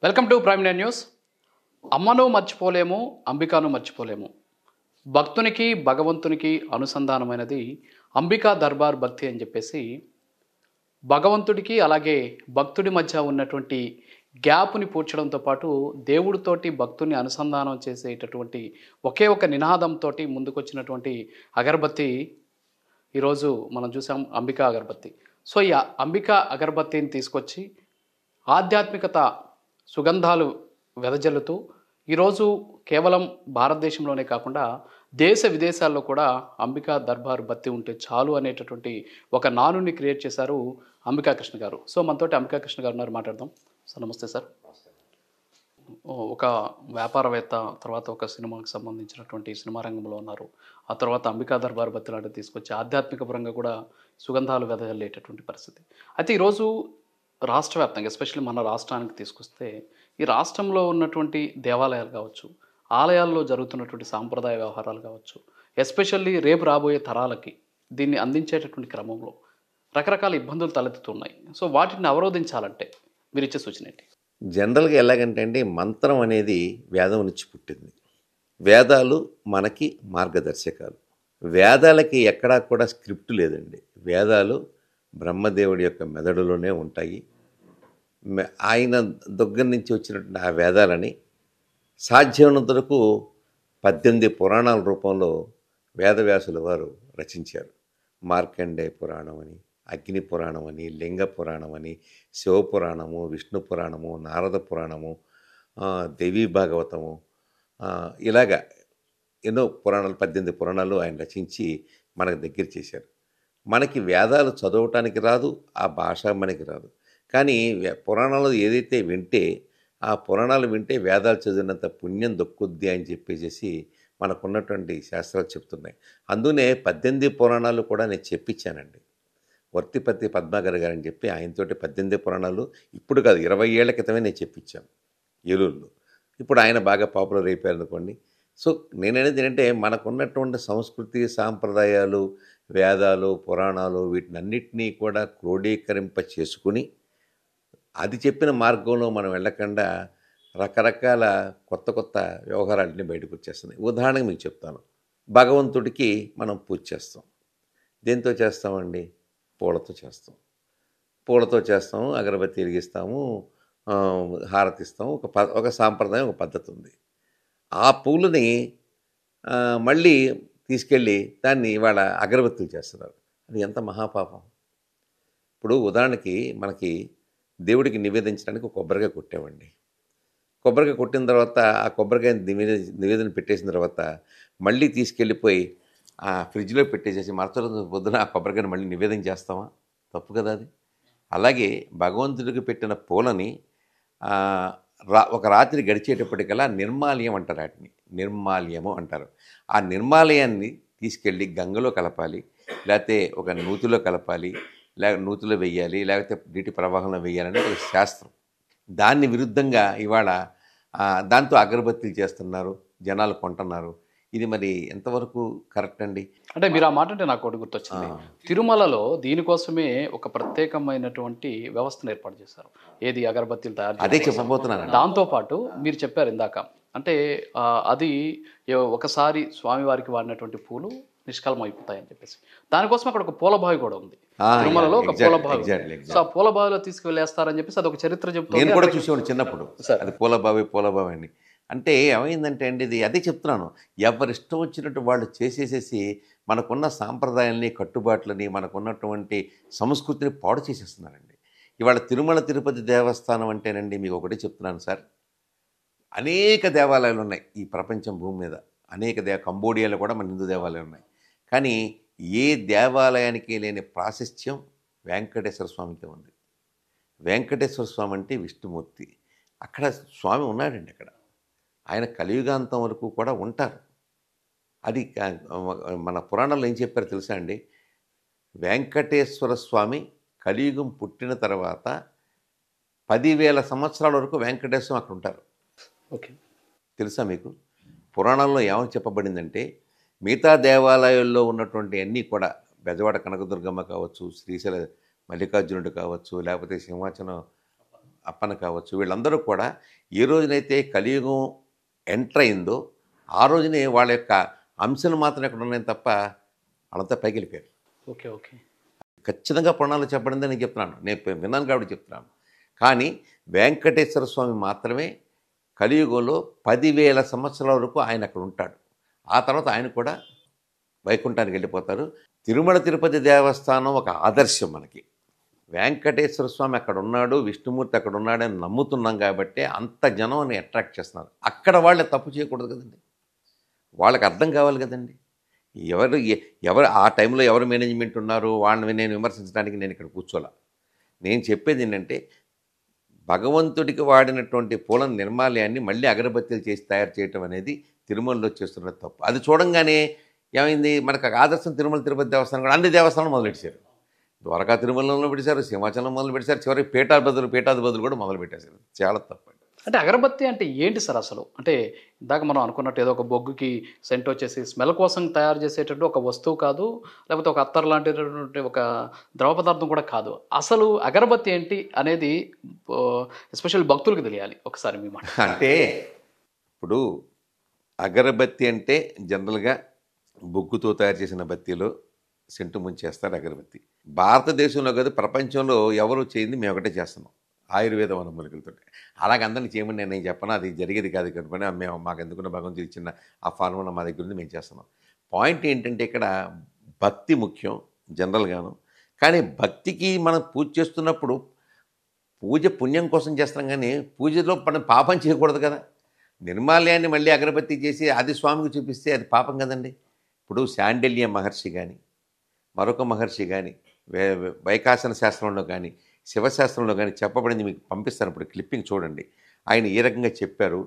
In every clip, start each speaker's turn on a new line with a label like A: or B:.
A: Welcome to prime nine news. అమ్మను మర్చిపోలేము, అంబికాను మర్చిపోలేము. భక్తునికి భగవంతునికి అనుసంధానమైనది అంబికా దర్బార్ భక్తి అని చెప్పేసి భగవంతుడికి అలాగే భక్తుడి మధ్య ఉన్నటువంటి గ్యాప్ని పూడ్చడంతో పాటు దేవుడితోటి భక్తుని అనుసంధానం చేసేటటువంటి ఒకే ఒక నినాదంతో ముందుకొచ్చినటువంటి అగరబత్తి ఈరోజు మనం చూసాం, అంబికా అగరబత్తి. సో ఈ అంబికా అగరబత్తిని తీసుకొచ్చి ఆధ్యాత్మికత సుగంధాలు వెదజల్లుతూ ఈరోజు కేవలం భారతదేశంలోనే కాకుండా దేశ విదేశాల్లో కూడా అంబికా దర్బార్ బత్తి ఉంటే చాలు అనేటటువంటి ఒక నానుని క్రియేట్ చేశారు అంబికా కృష్ణ గారు. సో మనతోటి అంబికా కృష్ణ గారు ఉన్నారు, మాట్లాడదాం. సార్ నమస్తే సార్. ఒక వ్యాపారవేత్త, తర్వాత ఒక సినిమాకి సంబంధించినటువంటి సినిమా రంగంలో ఉన్నారు. ఆ తర్వాత అంబికా దర్బార్ బత్తి లాంటివి తీసుకొచ్చి ఆధ్యాత్మిక పరంగా కూడా సుగంధాలు వెదజల్లేటటువంటి పరిస్థితి. అయితే ఈరోజు రాష్ట్ర వ్యాప్తంగా, ఎస్పెషల్లీ మన రాష్ట్రానికి తీసుకొస్తే, ఈ రాష్ట్రంలో ఉన్నటువంటి దేవాలయాలు కావచ్చు, ఆలయాల్లో జరుగుతున్నటువంటి సాంప్రదాయ వ్యవహారాలు కావచ్చు, ఎస్పెషల్లీ రేపు రాబోయే తరాలకి దీన్ని అందించేటటువంటి క్రమంలో రకరకాల ఇబ్బందులు తలెత్తుతున్నాయి. సో వాటిని అవరోధించాలంటే మీరు ఇచ్చే సూచన ఏంటి?
B: జనరల్గా ఎలాగంటే అండి, మంత్రం అనేది వేదం నుంచి పుట్టింది. వేదాలు మనకి మార్గదర్శకాలు. వేదాలకి ఎక్కడా కూడా స్క్రిప్ట్ లేదండి. వేదాలు బ్రహ్మదేవుడి యొక్క మెదడులోనే ఉంటాయి. ఆయన దగ్గర నుంచి వచ్చినటువంటి ఆ వేదాలని సాధ్యమైనంత వరకు 18 పురాణాల రూపంలో వేదవ్యాసుల వారు రచించారు. మార్కండేయ పురాణం అని, అగ్ని పురాణం అని, లింగ పురాణం అని, శివపురాణము, విష్ణు పురాణము, నారద పురాణము, దేవీ భాగవతము, ఇలాగా ఎన్నో పురాణాలు, 18 పురాణాలు ఆయన రచించి మనకు దగ్గర చేశారు. మనకి వేదాలు చదవటానికి రాదు, ఆ భాష మనకి రాదు. కానీ పురాణాలు ఏదైతే వింటే, ఆ పురాణాలు వింటే వేదాలు చదివినంత పుణ్యం దొక్కుద్ది అని చెప్పేసి మనకున్నటువంటి శాస్త్రాలు చెప్తున్నాయి. అందునే 18 పురాణాలు కూడా నేను చెప్పించానండి. వర్తిపత్తి పద్మాగర్ గారని చెప్పి ఆయనతోటి 18 పురాణాలు ఇప్పుడు కాదు, 20 ఏళ్ల క్రితమే నేను చెప్పించాను ఏలూరులో. ఇప్పుడు ఆయన బాగా పాపులర్ అయిపోయారు అనుకోండి. సో నేననేది ఏంటంటే, మనకున్నటువంటి సంస్కృతి సాంప్రదాయాలు, వేదాలు, పురాణాలు, వీటినన్నిటినీ కూడా క్రోడీకరింప చేసుకుని అది చెప్పిన మార్గంలో మనం వెళ్ళకుండా రకరకాల కొత్త కొత్త వ్యవహారాలన్నీ బయటకు వచ్చేస్తున్నాయి. ఉదాహరణకు మీకు చెప్తాను. భగవంతుడికి మనం పూజ చేస్తాం. దేంతో చేస్తామండి? పూలతో చేస్తాం. పూలతో చేస్తాము, అగరబత్తి వెలిగిస్తాము, హారతిస్తాము. ఒక సాంప్రదాయం, ఒక పద్ధతి ఉంది. ఆ పూలని మళ్ళీ తీసుకెళ్ళి దాన్ని ఇవాళ అగరబత్తులు చేస్తున్నారు. అది ఎంత మహాపాపం. ఇప్పుడు ఉదాహరణకి మనకి దేవుడికి నివేదించడానికి ఒక కొబ్బరికాయ కొట్టామండి. కొబ్బరికాయ కొట్టిన తర్వాత ఆ కొబ్బరికాయ నివేదన పెట్టేసిన తర్వాత మళ్ళీ తీసుకెళ్ళిపోయి ఆ ఫ్రిడ్జ్లో పెట్టేసేసి మరుసటి రోజు పొద్దున ఆ కొబ్బరికాయని మళ్ళీ నివేదన చేస్తామా? తప్పు కదా అది. అలాగే భగవంతుడికి పెట్టిన పూలని ఒక రాత్రి గడిచేటప్పటికల్లా నిర్మాల్యం అంటారు. వాటిని నిర్మాల్యము అంటారు. ఆ నిర్మాలయాన్ని తీసుకెళ్ళి గంగలో కలపాలి, లేకపోతే ఒక నూతిలో కలపాలి, నూతిలో వెయ్యాలి, లేకపోతే నీటి ప్రవాహంలో వెయ్యాలని ఒక శాస్త్రం. దాన్ని విరుద్ధంగా ఇవాళ దాంతో అగరబత్తీలు చేస్తున్నారు, జనాలు కొంటున్నారు. ఇది మరి ఎంతవరకు కరెక్ట్ అండి?
A: అంటే మీరు ఆ మాట అంటే నాకు ఒకటి గుర్తొచ్చింది. తిరుమలలో దీనికోసమే ఒక ప్రత్యేకమైనటువంటి వ్యవస్థను ఏర్పాటు చేశారు. ఏది? అగరబత్తీలు తయారు.
B: అదే చెప్పబోతున్నాను.
A: దాంతోపాటు మీరు చెప్పారు ఇందాక, అంటే అది ఒకసారి స్వామివారికి వాడినటువంటి పూలు నిష్కాలం అయిపోతాయని చెప్పేసి, దానికోసం అక్కడ ఒక పూలబావి కూడా ఉంది. తిరుమలలో ఒక పూలబావి. సో ఆ పూలబావిలో తీసుకువెళ్ళేస్తారని చెప్పేసి అది ఒక చరిత్ర చెప్తుంది.
B: నేను కూడా చూసేవాడు చిన్నప్పుడు, అది పూలబావి అని. అంటే ఏమైందంటే అండి, ఇది అదే చెప్తున్నాను, ఎవరిష్టం వచ్చినట్టు వాళ్ళు చేసేసేసి మనకున్న సాంప్రదాయాల్ని, కట్టుబాట్లని, మనకున్నటువంటి సంస్కృతిని పాడు చేసేస్తున్నారండి. ఇవాళ తిరుమల తిరుపతి దేవస్థానం అంటేనండి, మీకు ఒకటే చెప్తున్నాను సార్, అనేక దేవాలయాలు ఉన్నాయి ఈ ప్రపంచం భూమి మీద. అనేక కంబోడియాలో కూడా మన హిందూ దేవాలయాలు ఉన్నాయి. కానీ ఏ దేవాలయానికి లేని ప్రాశస్త్యం వెంకటేశ్వర స్వామికి ఉంది. వెంకటేశ్వర స్వామి అంటే విష్ణుమూర్తి. అక్కడ స్వామి ఉన్నాడండి. అక్కడ ఆయన కలియుగాంతం వరకు కూడా ఉంటారు. అది మన పురాణంలో ఏం చెప్పారో తెలుసా అండి? వెంకటేశ్వర స్వామి కలియుగం పుట్టిన తర్వాత 10,000 సంవత్సరాల వరకు వెంకటేశ్వరం అక్కడ ఉంటారు.
A: ఓకే,
B: తెలుసా మీకు? పురాణంలో ఏమని చెప్పబడిందంటే, మిగతా దేవాలయాల్లో ఉన్నటువంటి అన్నీ కూడా, బెజవాడ కనకదుర్గమ్మ కావచ్చు, శ్రీశైల మల్లికార్జునుడు కావచ్చు, లేకపోతే సింహాచలం అప్పన్న కావచ్చు, వీళ్ళందరూ కూడా ఏ రోజునైతే కలియుగం ఎంటర్ అయిందో ఆ రోజునే వాళ్ళ యొక్క అంశాలు మాత్రం ఎక్కడ ఉన్నాయని తప్ప వాళ్ళంతా పైకి వెళ్ళిపోయారు.
A: ఓకే. ఓకే.
B: ఖచ్చితంగా పురాణాలు చెప్పబడిందని నేను చెప్తున్నాను. నేను విన్నాను కాబట్టి చెప్తున్నాను. కానీ వెంకటేశ్వర స్వామి మాత్రమే కలియుగంలో 10,000 సంవత్సరాల వరకు ఆయన అక్కడ ఉంటాడు. ఆ తర్వాత ఆయన కూడా వైకుంఠానికి వెళ్ళిపోతారు. తిరుమల తిరుపతి దేవస్థానం ఒక ఆదర్శం మనకి. వెంకటేశ్వర స్వామి అక్కడ ఉన్నాడు, విష్ణుమూర్తి అక్కడ ఉన్నాడని నమ్ముతున్నాం కాబట్టి అంత జనాన్ని అట్రాక్ట్ చేస్తున్నారు. అక్కడ వాళ్ళే తప్పు చేయకూడదు కదండి, వాళ్ళకి అర్థం కావాలి కదండి. ఎవరు ఎవరు ఆ టైంలో ఎవరు మేనేజ్మెంట్ ఉన్నారు వాళ్ళని నేను విమర్శించడానికి నేను ఇక్కడ కూర్చోలా. నేను చెప్పేది ఏంటంటే భగవంతుడికి వాడినటువంటి పూల నిర్మాల్యాన్ని మళ్ళీ అగరబత్తీలు చేసి తయారు చేయటం అనేది తిరుమలలో చేస్తున్న తప్పు. అది చూడంగానే ఏమైంది, మనకు ఆదర్శం తిరుమల తిరుపతి దేవస్థానం కూడా అన్ని దేవస్థానం మొదలెట్టారు. ద్వారకా తిరుమలలో పెట్టారు, సింహాచలం మొదలు పెట్టారు, చివరికి పీఠాధిపతులు కూడా మొదలు పెట్టేశారు. చాలా తప్పు.
A: అంటే అగరబత్తి అంటే ఏంటి సార్ అసలు? అంటే ఇందాక మనం అనుకున్నట్టు ఏదో ఒక బొగ్గుకి సెంట్ వచ్చేసి స్మెల్ కోసం తయారు చేసేటట్టు ఒక వస్తువు కాదు, లేకపోతే ఒక అత్తర్ లాంటిటువంటి ఒక ద్రవ పదార్థం కూడా కాదు. అసలు అగరబత్తి ఏంటి అనేది ఎస్పెషల్ భక్తులకు తెలియాలి. ఒకసారి మీ మాట.
B: అంటే ఇప్పుడు అగరబత్తి అంటే జనరల్గా బొగ్గుతో తయారు చేసిన బత్తీలో సెంటు ముంచేస్తారు అగరబత్తి. భారతదేశంలో కాదు ప్రపంచంలో ఎవరు చేయింది మేము ఒకటే చేస్తున్నాం, ఆయుర్వేద వనమూలికలతో. అలాగే అందరినీ చేయమని నేను చెప్పను, అది జరిగేది కాదు కనుకొని మేము మాకు ఎందుకున్న భగవంతుడు ఇచ్చిన ఆ ఫార్ములా మా దగ్గర ఉంది, మేము చేస్తున్నాం. పాయింట్ ఏంటంటే ఇక్కడ భక్తి ముఖ్యం జనరల్గాను. కానీ భక్తికి మనం పూజ చేస్తున్నప్పుడు పూజ పుణ్యం కోసం చేస్తాం, కానీ పూజలో మనం పాపం చేయకూడదు కదా. నిర్మాల్యాన్ని మళ్ళీ అగరబత్తి చేసి అది స్వామికి చూపిస్తే అది పాపం కదండి. ఇప్పుడు శాండిల్య మహర్షి కానీ మరొక మహర్షి కానీ వైకాసన శాస్త్రంలో కానీ శివశాస్త్రంలో కానీ చెప్పబడింది మీకు పంపిస్తాను. ఇప్పుడు క్లిప్పింగ్ చూడండి. ఆయన ఏ రకంగా చెప్పారు,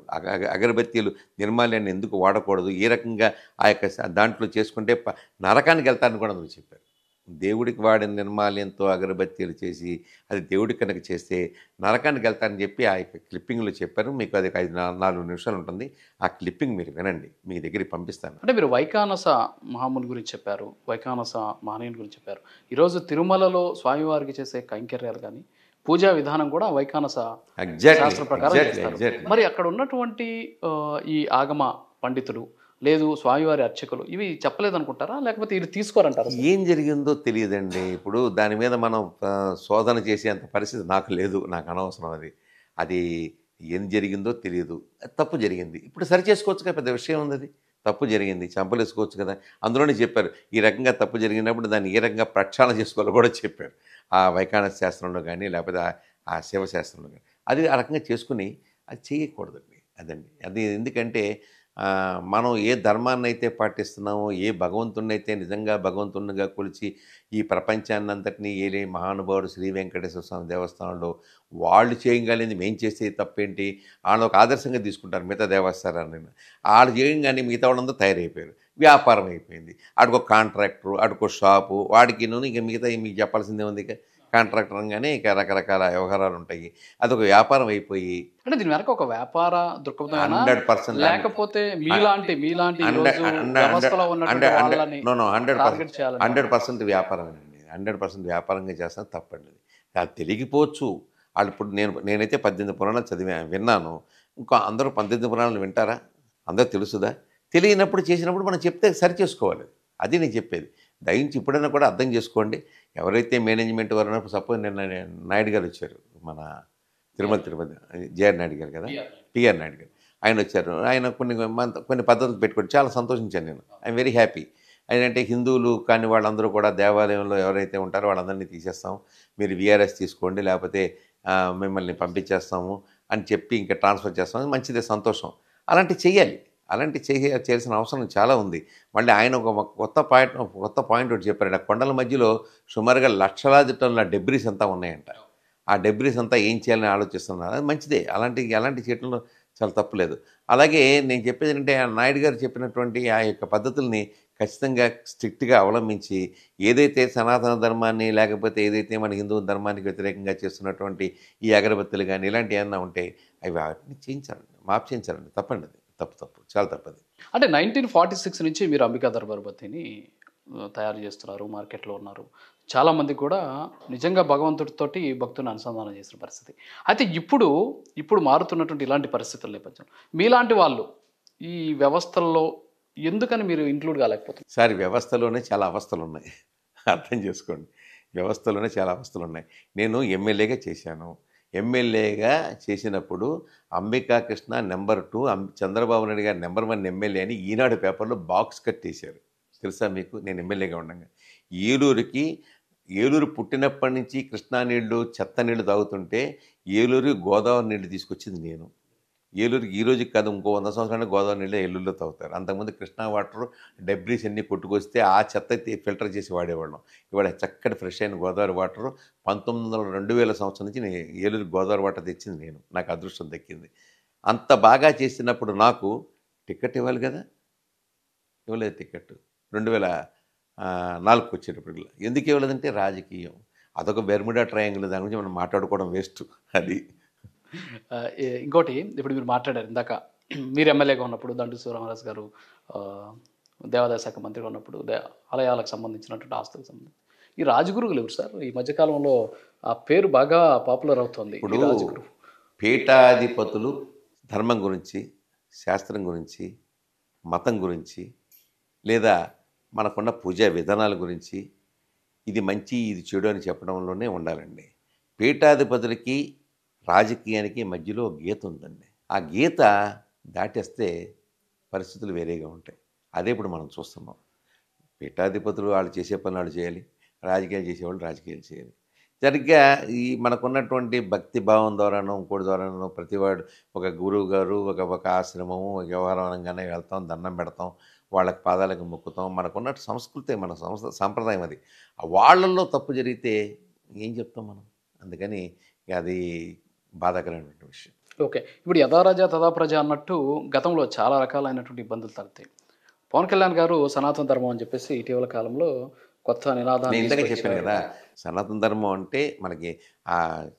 B: అగరబత్తీలు నిర్మాల్యాన్ని ఎందుకు వాడకూడదు, ఏ రకంగా ఆ యొక్క దాంట్లో చేసుకుంటే నరకానికి వెళ్తారని కూడా అందులో చెప్పారు. దేవుడికి వాడిన నిర్మాల్యంతో అగరబత్తీలు చేసి అది దేవుడికి కనుక చేస్తే నరకానికి వెళ్తారని చెప్పి ఆ యొక్క క్లిప్పింగ్లో చెప్పారు. మీకు అది 5-4 నిమిషాలు ఉంటుంది. ఆ క్లిప్పింగ్ మీరు వినండి, మీ దగ్గరికి పంపిస్తాను.
A: అంటే మీరు వైకానస మహాముని గురించి చెప్పారు, వైకానస మహనీయుని గురించి చెప్పారు. ఈరోజు తిరుమలలో స్వామివారికి చేసే కైంకర్యాలు కానీ పూజా విధానం కూడా వైకానస శాస్త్ర ప్రకారం చేస్తారు. మరి అక్కడ ఉన్నటువంటి ఈ ఆగమ పండితులు లేదు స్వామివారి అర్చకులు ఇవి చెప్పలేదనుకుంటారా, లేకపోతే ఇది తీసుకోరంటారా?
B: ఏం జరిగిందో తెలియదండి. ఇప్పుడు దాని మీద మనం శోధన చేసేంత పరిస్థితి నాకు లేదు, నాకు అనవసరం. అది ఏం జరిగిందో తెలియదు. తప్పు జరిగింది, ఇప్పుడు సరి చేసుకోవచ్చు కదా, పెద్ద విషయం ఉంది. అది తప్పు జరిగింది, చంపలేసుకోవచ్చు కదా. అందులోనే చెప్పారు ఈ రకంగా తప్పు జరిగినప్పుడు దాన్ని ఏ రకంగా ప్రక్షాళన చేసుకోవాలో కూడా చెప్పారు. ఆ వైకానస శాస్త్రంలో కానీ లేకపోతే ఆ శివశాస్త్రంలో కానీ అది ఆ రకంగా చేసుకుని అది చేయకూడదండి. అది ఎందుకంటే మనం ఏ ధర్మాన్ని అయితే పాటిస్తున్నామో, ఏ భగవంతుడిని అయితే నిజంగా భగవంతునిగా కొలిచి ఈ ప్రపంచాన్ని అంతటినీ ఏలే మహానుభావుడు శ్రీ వెంకటేశ్వర స్వామి దేవస్థానంలో వాళ్ళు చేయగలిగింది మేము చేసే తప్పేంటి, వాళ్ళని ఒక ఆదర్శంగా తీసుకుంటారు మిగతా దేవస్థానాన్ని. వాళ్ళు చేయగానే మిగతా వాళ్ళందరూ తయారైపోయారు, వ్యాపారం అయిపోయింది. ఆడికో కాంట్రాక్టరు, ఆడికో షాపు, వాడికి ఇక మిగతా మీకు చెప్పాల్సిందే ఉంది. కాంట్రాక్టర్ అనగానే ఇక రకరకాల వ్యవహారాలు ఉంటాయి. అదొక వ్యాపారం అయిపోయి
A: అంటే దీని వెనక ఒక వ్యాపార దృక్పథం
B: 100%
A: లేకపోతే మీలాంటి
B: 100% వ్యాపారమేనండి. 100% వ్యాపారంగా చేస్తాను, తప్పండి. అది తెలియకపోవచ్చు వాళ్ళు. ఇప్పుడు నేనైతే 18 పురాణాలు విన్నాను. ఇంకా అందరూ 18 పురాణాలు వింటారా? అందరూ తెలుసుదా? తెలియనప్పుడు చేసినప్పుడు మనం చెప్తే సరి చేసుకోవాలి. అది నేను చెప్పేది. దయించి ఇప్పుడైనా కూడా అర్థం చేసుకోండి. ఎవరైతే మేనేజ్మెంట్ వారు సపోజ్ నిన్న నాయుడు గారు వచ్చారు, మన తిరుపతి జేఆర్ నాయుడు గారు కదా, టిఆర్ నాయుడు గారు, ఆయన వచ్చారు. ఆయన కొన్ని పద్ధతులు పెట్టుకోండి, చాలా సంతోషించాను నేను. I'm very happy. ఏంటంటే హిందువులు కానీ వాళ్ళందరూ కూడా దేవాలయంలో ఎవరైతే ఉంటారో వాళ్ళందరినీ తీసేస్తాం, మీరు విఆర్ఎస్ తీసుకోండి లేకపోతే మిమ్మల్ని పంపించేస్తాము అని చెప్పి ఇంకా ట్రాన్స్ఫర్ చేస్తాం. మంచిదే, సంతోషం. అలాంటివి చెయ్యాలి. చేయాల్సిన అవసరం చాలా ఉంది. మళ్ళీ ఆయన ఒక కొత్త పాయింట్ ఒకటి చెప్పారు. కొండల మధ్యలో సుమారుగా లక్షలాది టన్నుల డెబ్రీస్ అంతా ఉన్నాయంట. ఆ డెబ్రీస్ అంతా ఏం చేయాలని ఆలోచిస్తున్నారు. అది మంచిదే, అలాంటి చేయడంలో చాలా తప్పులేదు. అలాగే నేను చెప్పేది ఏంటంటే నాయుడు గారు చెప్పినటువంటి ఆ యొక్క పద్ధతుల్ని ఖచ్చితంగా స్ట్రిక్ట్గా అవలంబించి ఏదైతే సనాతన ధర్మాన్ని లేకపోతే ఏదైతే మన హిందూ ధర్మానికి వ్యతిరేకంగా చేస్తున్నటువంటి ఈ అగరబత్తులు కానీ ఇలాంటివి ఏమన్నా ఉంటే అవి వాటిని చేయించాలండి, మాఫ్ చేయించాలండి. తప్పండి, అది తప్పు, చాలా తప్పది.
A: అంటే 1946 నుంచి మీరు అంబికా దర్బార్ బత్తిని తయారు చేస్తున్నారు, మార్కెట్లో ఉన్నారు. చాలామంది కూడా నిజంగా భగవంతుడితోటి భక్తుని అనుసంధానం చేసిన పరిస్థితి. అయితే ఇప్పుడు మారుతున్నటువంటి ఇలాంటి పరిస్థితుల నేపథ్యంలో మీలాంటి వాళ్ళు ఈ వ్యవస్థల్లో ఎందుకని మీరు ఇంక్లూడ్ కాలేకపోతున్నారు?
B: సార్ వ్యవస్థలోనే చాలా అవస్థలు ఉన్నాయి. అర్థం చేసుకోండి. వ్యవస్థలోనే చాలా అవస్థలు ఉన్నాయి. నేను ఎమ్మెల్యేగా చేశాను. ఎమ్మెల్యేగా చేసినప్పుడు అంబికా కృష్ణ నెంబర్ 2, చంద్రబాబు నాయుడు గారు నెంబర్ 1 ఎమ్మెల్యే అని ఈనాడు పేపర్లో బాక్స్ కట్టేశారు. తెలుసా మీకు? నేను ఎమ్మెల్యేగా ఉండగా ఏలూరు పుట్టినప్పటి నుంచి కృష్ణా నీళ్లు చెత్త నీళ్లు తాగుతుంటే ఏలూరు గోదావరి నీళ్లు తీసుకొచ్చింది నేను. ఏలూరుకి ఈ రోజుకి కాదు, ఇంకో 100 సంవత్సరాలు గోదావరి నీళ్ళు ఏలూరులో తాగుతారు. అంతకుముందు కృష్ణా వాటర్ డెబ్రీస్ అన్నీ కొట్టుకొస్తే ఆ చెత్త ఫిల్టర్ చేసి వాడేవాళ్ళం. ఇవాళ చక్కటి ఫ్రెష్ అయిన గోదావరి వాటర్ 2000 సంవత్సరం నుంచి నేను ఏలూరు గోదావరి వాటర్ తెచ్చింది నేను. నాకు అదృష్టం దక్కింది. అంత బాగా చేసినప్పుడు నాకు టికెట్ ఇవ్వాలి కదా, ఇవ్వలేదు టికెట్. 2004 వచ్చేటప్పటికి ఎందుకు ఇవ్వలేదంటే రాజకీయం. అదొక బెర్ముడా ట్రయాంగిల్, దాని గురించి మనం మాట్లాడుకోవడం వేస్ట్. అది
A: ఇంకోటి ఇప్పుడు మీరు మాట్లాడారు ఇందాక, మీరు ఎమ్మెల్యేగా ఉన్నప్పుడు దండు శివరామరాజు గారు దేవాదాయ శాఖ మంత్రిగా ఉన్నప్పుడు ఆలయాలకు సంబంధించినటువంటి ఆస్తులకు సంబంధించి ఈ రాజగురువులు ఎవరు సార్? ఈ మధ్యకాలంలో ఆ పేరు బాగా పాపులర్ అవుతుంది.
B: ఇప్పుడు పీఠాధిపతులు ధర్మం గురించి, శాస్త్రం గురించి, మతం గురించి, లేదా మనకున్న పూజా విధానాల గురించి ఇది మంచి ఇది చెడు అని చెప్పడంలోనే ఉండాలండి. పీఠాధిపతులకి రాజకీయానికి మధ్యలో గీత ఉందండి. ఆ గీత దాటేస్తే పరిస్థితులు వేరేగా ఉంటాయి. అదే ఇప్పుడు మనం చూస్తున్నాం. పీఠాధిపతులు వాళ్ళు చేసే పనులు వాళ్ళు చేయాలి, రాజకీయాలు చేసేవాళ్ళు రాజకీయాలు చేయాలి. సరిగ్గా ఈ మనకున్నటువంటి భక్తి భావం ద్వారానో ఇంకోటి ద్వారానో ప్రతివాడు ఒక గురువు గారు ఒక ఆశ్రమము వ్యవహారం అనగానే వెళ్తాం, దండం పెడతాం, వాళ్ళకి పాదాలకు మొక్కుతాం. మనకున్న సంస్కృతి, మన సాంప్రదాయం అది. వాళ్ళల్లో తప్పు జరిగితే ఏం చెప్తాం మనం? అందుకని అది బాధాకరమైనటువంటి విషయం.
A: ఓకే, ఇప్పుడు యథారాజా తథా ప్రజ అన్నట్టు గతంలో చాలా రకాలైనటువంటి ఇబ్బందులు తగ్గుతాయి. పవన్ కళ్యాణ్ గారు సనాతన ధర్మం అని చెప్పేసి ఇటీవల కాలంలో కొత్త నినాదాన్ని
B: ఇందాక చెప్పాను కదా, సనాతన ధర్మం అంటే మనకి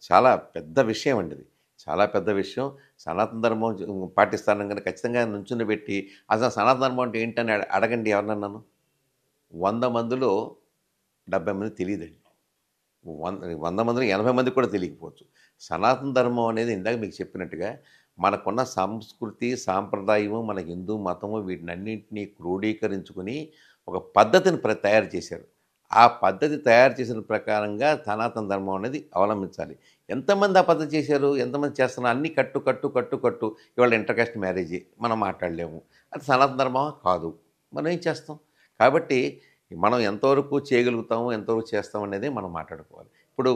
B: చాలా పెద్ద విషయం అండి. అది చాలా పెద్ద విషయం. సనాతన ధర్మం పాటిస్తాను కనుక ఖచ్చితంగా నుంచుని పెట్టి అసలు సనాతన ధర్మం అంటే ఏంటని అడగండి ఎవరన్నాను. 100 మందిలో 70 మంది తెలియదండి. 100 మందిలో 80 మందికి కూడా తెలియకపోవచ్చు. సనాతన ధర్మం అనేది ఇందాక మీకు చెప్పినట్టుగా మనకున్న సంస్కృతి సాంప్రదాయము, మన హిందూ మతము వీటినన్నింటినీ క్రోడీకరించుకుని ఒక పద్ధతిని తయారు చేశారు. ఆ పద్ధతి తయారు చేసిన ప్రకారంగా సనాతన ధర్మం అనేది అవలంబించాలి. ఎంతమంది ఆ పద్ధతి చేశారు, ఎంతమంది చేస్తున్నారు? అన్నీ కట్టు. ఇవాళ ఇంటర్కాస్ట్ మ్యారేజీ మనం మాట్లాడలేము. అది సనాతన ధర్మం కాదు. మనం ఏం చేస్తాం? కాబట్టి మనం ఎంతవరకు చేయగలుగుతాము, ఎంతవరకు చేస్తాం అనేది మనం మాట్లాడుకోవాలి. ఇప్పుడు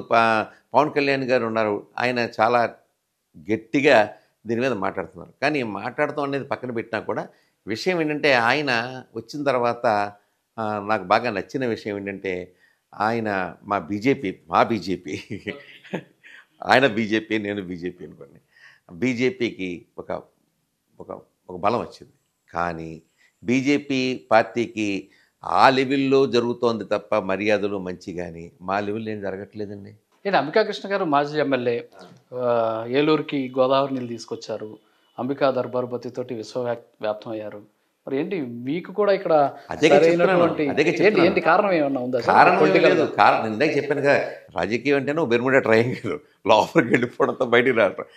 B: పవన్ కళ్యాణ్ గారు ఉన్నారు, ఆయన చాలా గట్టిగా దీని మీద మాట్లాడుతున్నారు. కానీ మాట్లాడతాం అనేది పక్కన పెట్టినా కూడా విషయం ఏంటంటే, ఆయన వచ్చిన తర్వాత నాకు బాగా నచ్చిన విషయం ఏంటంటే, ఆయన మా బీజేపీ ఆయన బీజేపీ, నేను బీజేపీ అనుకోండి. బీజేపీకి ఒక ఒక ఒక బలం వచ్చింది. కానీ బీజేపీ పార్టీకి ఆ లెవెల్లో జరుగుతోంది తప్ప మర్యాదలు మంచి కానీ మా లెవెల్లో ఏం జరగట్లేదండి.
A: ఏంటి అంబికా కృష్ణ గారు మాజీ ఎమ్మెల్యే, ఏలూరుకి గోదావరి నీళ్ళు తీసుకొచ్చారు, అంబికా దర్బార్ బతితోటి విశ్వవ్యాప్తం అయ్యారు. మరి ఏంటి మీకు కూడా ఇక్కడ ఏంటి కారణం ఏమన్నా ఉందా?
B: కారణం లేదు. కారణం ఇందాక చెప్పాను కదా, రాజకీయం అంటేనే బెర్ముడా ట్రయాంగిల్, లోపలికి వెళ్ళిపోవడంతో బయటికి రావడం.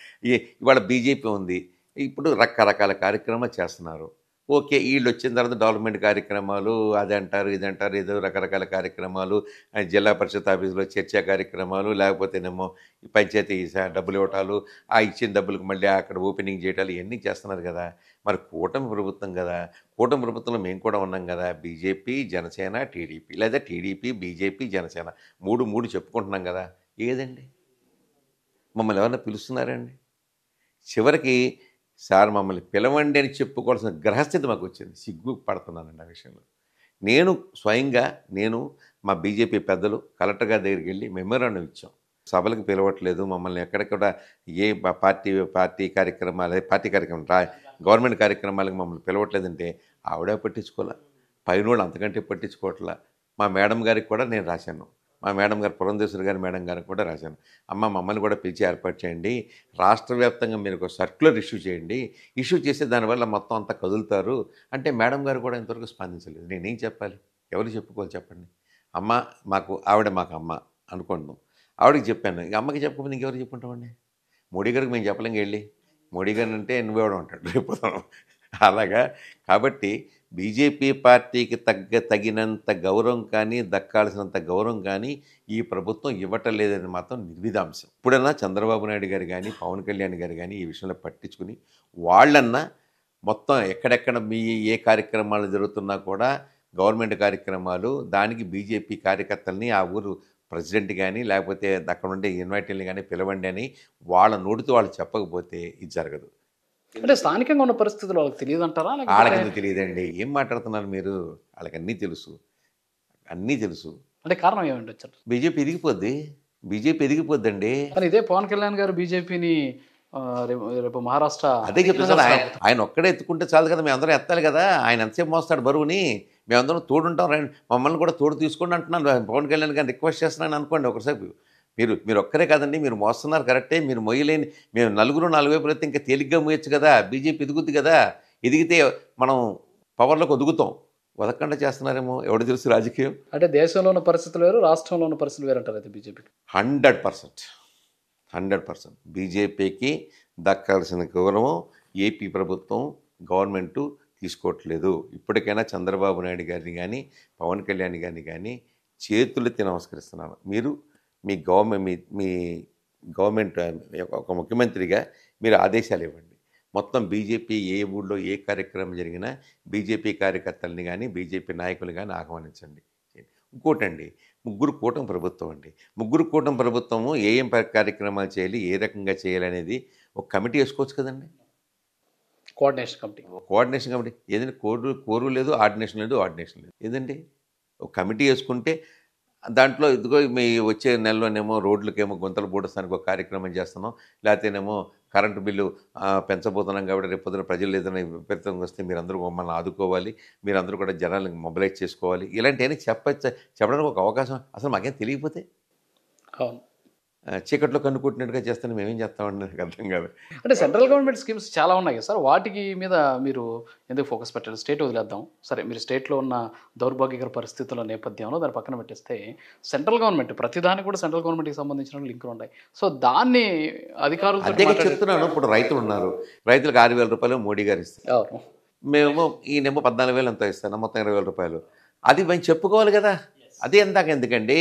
B: ఇవాళ బీజేపీ ఉంది, ఇప్పుడు రకరకాల కార్యక్రమాలు చేస్తున్నారు. ఓకే, వీళ్ళు వచ్చిన తర్వాత డెవలప్మెంట్ కార్యక్రమాలు అది అంటారు ఇది అంటారు, ఏదో రకరకాల కార్యక్రమాలు, జిల్లా పరిషత్ ఆఫీసులో చర్చా కార్యక్రమాలు, లేకపోతేనేమో పంచాయతీ డబ్బులు ఇవ్వటాలు, ఆ ఇచ్చిన డబ్బులకు మళ్ళీ అక్కడ ఓపెనింగ్ చేయటాలు, ఇవన్నీ చేస్తున్నారు కదా. మరి కూటమి ప్రభుత్వం కదా, కూటమి ప్రభుత్వంలో మేము కూడా ఉన్నాం కదా. బీజేపీ, జనసేన, టీడీపీ, లేదా టీడీపీ, బీజేపీ, జనసేన మూడు చెప్పుకుంటున్నాం కదా. ఏదండి మమ్మల్ని ఎవరన్నా పిలుస్తున్నారండి? చివరికి సార్ మమ్మల్ని పిలవండి అని చెప్పుకోవాల్సిన గ్రహస్థితి మాకు వచ్చింది. సిగ్గు పడుతున్నానండి ఆ విషయంలో. నేను స్వయంగా మా బీజేపీ పెద్దలు కలెక్టర్ గారి దగ్గరికి వెళ్ళి మెమోరాండం ఇచ్చాం. సభలకు పిలవట్లేదు మమ్మల్ని, ఎక్కడెక్కడ ఏ పార్టీ కార్యక్రమాలు గవర్నమెంట్ కార్యక్రమాలకు మమ్మల్ని పిలవట్లేదంటే ఆవిడ పట్టించుకోలే, పైన వాళ్ళు అంతకంటే పట్టించుకోవట్లా. మా మేడం గారికి కూడా నేను రాశాను, మా మేడం గారు పురంధేశ్వరి గారి మేడం గారికి కూడా రాశాను. అమ్మ మమ్మల్ని కూడా పిలిచి ఏర్పాటు చేయండి, రాష్ట్ర వ్యాప్తంగా మీరు ఒక సర్క్యులర్ ఇష్యూ చేయండి, ఇష్యూ చేస్తే దానివల్ల మొత్తం అంతా కదులుతారు అంటే మేడం గారు కూడా ఇంతవరకు స్పందించలేదు. నేనేం చెప్పాలి, ఎవరు చెప్పుకోవాలి చెప్పండి? అమ్మ మాకు అమ్మ అనుకుంటున్నాం. ఆవిడకి చెప్పాను. ఇక అమ్మకి చెప్పకపోతే ఇంకెవరికి చెప్పుకుంటామండి? మోడీ గారికి మేము చెప్పలేం వెళ్ళి. మోడీ గారిని అంటే నువ్వెవడం అంటాడు రేపు. అలాగా. కాబట్టి బీజేపీ పార్టీకి తగినంత గౌరవం కానీ, దక్కాల్సినంత గౌరవం కానీ ఈ ప్రభుత్వం ఇవ్వటం లేదని మాత్రం నిర్విధాంశం. ఇప్పుడన్నా చంద్రబాబు నాయుడు గారు కానీ, పవన్ కళ్యాణ్ గారు కానీ ఈ విషయంలో పట్టించుకుని వాళ్ళన్నా మొత్తం ఎక్కడెక్కడ ఏ కార్యక్రమాలు జరుగుతున్నా కూడా గవర్నమెంట్ కార్యక్రమాలు, దానికి బీజేపీ కార్యకర్తల్ని ఆ ఊరు ప్రెసిడెంట్ కానీ లేకపోతే అక్కడ ఉండే ఇన్వైటర్ని కానీ పిలవండి అని వాళ్ళ నోటితో వాళ్ళు చెప్పకపోతే ఇది జరగదు.
A: అంటే స్థానికంగా ఉన్న పరిస్థితులు వాళ్ళకి తెలియదు అంటారా?
B: వాళ్ళకి ఎందుకు తెలియదండి? ఏం మాట్లాడుతున్నారు మీరు? వాళ్ళకి అన్నీ తెలుసు, అన్నీ తెలుసు.
A: అంటే కారణం ఏమండి వచ్చారు?
B: బీజేపీ ఎదిగిపోద్దండి.
A: కానీ ఇదే పవన్ కళ్యాణ్ గారు బీజేపీని రేపు మహారాష్ట్ర
B: అదే చెప్తాను కదా, ఆయన ఒక్కడే ఎత్తుకుంటే చాలు కదా, మేము అందరం ఎత్తాలి కదా. ఆయన ఎంతసేపు మోస్తాడు బరువుని? మేమందరం తోడుంటాం, రండి మమ్మల్ని కూడా తోడు తీసుకోండి అంటున్నాను. పవన్ కళ్యాణ్ గారిని రిక్వెస్ట్ చేస్తున్నాను అనుకోండి ఒకసారి. మీరు ఒక్కరే కాదండి, మీరు మోస్తున్నారు కరెక్టే, మీరు మొయ్యలేని మేము నలుగురు నాలుగు వైపులు అయితే ఇంకా తేలిగ్గా మోయొచ్చు కదా. బీజేపీ ఎదుగుద్ది కదా, ఎదిగితే మనం పవర్లోకి ఒదుగుతాం. వదకుండా చేస్తున్నారేమో ఎవడు తెలుసు రాజకీయం.
A: అంటే దేశంలో ఉన్న పరిస్థితులు వేరు, రాష్ట్రంలో ఉన్న పరిస్థితులు వేరు అంటారు అయితే బీజేపీకి.
B: 100% బీజేపీకి దక్కాల్సిన గౌరవం ఏపీ ప్రభుత్వం గవర్నమెంటు తీసుకోవట్లేదు. ఇప్పటికైనా చంద్రబాబు నాయుడు గారిని కానీ పవన్ కళ్యాణ్ గారిని కానీ చేతులెత్తి నమస్కరిస్తున్నాను. మీరు మీ గవర్నమెంట్ ఒక ముఖ్యమంత్రిగా మీరు ఆదేశాలు ఇవ్వండి. మొత్తం బీజేపీ ఏ ఊళ్ళో ఏ కార్యక్రమం జరిగినా బీజేపీ కార్యకర్తల్ని కానీ బీజేపీ నాయకులు కానీ ఆహ్వానించండి. ఇంకోటండి, ముగ్గురు కూటమి ప్రభుత్వం అండి. ముగ్గురు కూటమి ప్రభుత్వము ఏం కార్యక్రమాలు చేయాలి, ఏ రకంగా చేయాలి అనేది ఒక కమిటీ వేసుకోవచ్చు కదండి.
A: కోఆర్డినేషన్ కమిటీ
B: ఏదండి? కోరు లేదు, ఆర్డినేషన్ లేదు. ఏదండి? ఒక కమిటీ వేసుకుంటే దాంట్లో ఇదిగో మీ వచ్చే నెలలోనేమో రోడ్లకేమో గుంతలు పూడస్తానికి ఒక కార్యక్రమం చేస్తున్నాం, లేకపోతేనేమో కరెంటు బిల్లు పెంచబోతున్నాం కాబట్టి రేపు పొద్దున ప్రజలు ఏదైనా విపరీతంగా వస్తే మీరందరూ మమ్మల్ని ఆదుకోవాలి, మీరందరూ కూడా జనాలను మొబిలైజ్ చేసుకోవాలి, ఇలాంటివన్నీ చెప్పడానికి ఒక అవకాశం. అసలు మాకేం తెలియకపోతే చీకట్లో కన్నుకుంటున్నట్టుగా చేస్తాను, మేమేం చేస్తామండి? నాకు అర్థం కాదు.
A: అంటే సెంట్రల్ గవర్నమెంట్ స్కీమ్స్ చాలా ఉన్నాయి కదా సార్, వాటికి మీద మీరు ఎందుకు ఫోకస్ పెట్టారు? స్టేట్ వదిలేద్దాం సరే, మీరు స్టేట్లో ఉన్న దౌర్భాగ్యకర పరిస్థితుల నేపథ్యంలో దాన్ని పక్కన పెట్టేస్తే సెంట్రల్ గవర్నమెంట్ ప్రతిదానికి కూడా సెంట్రల్ గవర్నమెంట్కి సంబంధించిన లింకులు ఉన్నాయి. సో దాన్ని అధికారులు
B: అదే చెప్తున్నాను. ఇప్పుడు రైతులు ఉన్నారు, రైతులకు 6,000 రూపాయలు మోడీ గారు ఇస్తారు, మేము ఈయనేమో 14,000 ఎంతో ఇస్తాను, మొత్తం 20,000 రూపాయలు. అది మేము చెప్పుకోవాలి కదా. అదే ఎందుకండి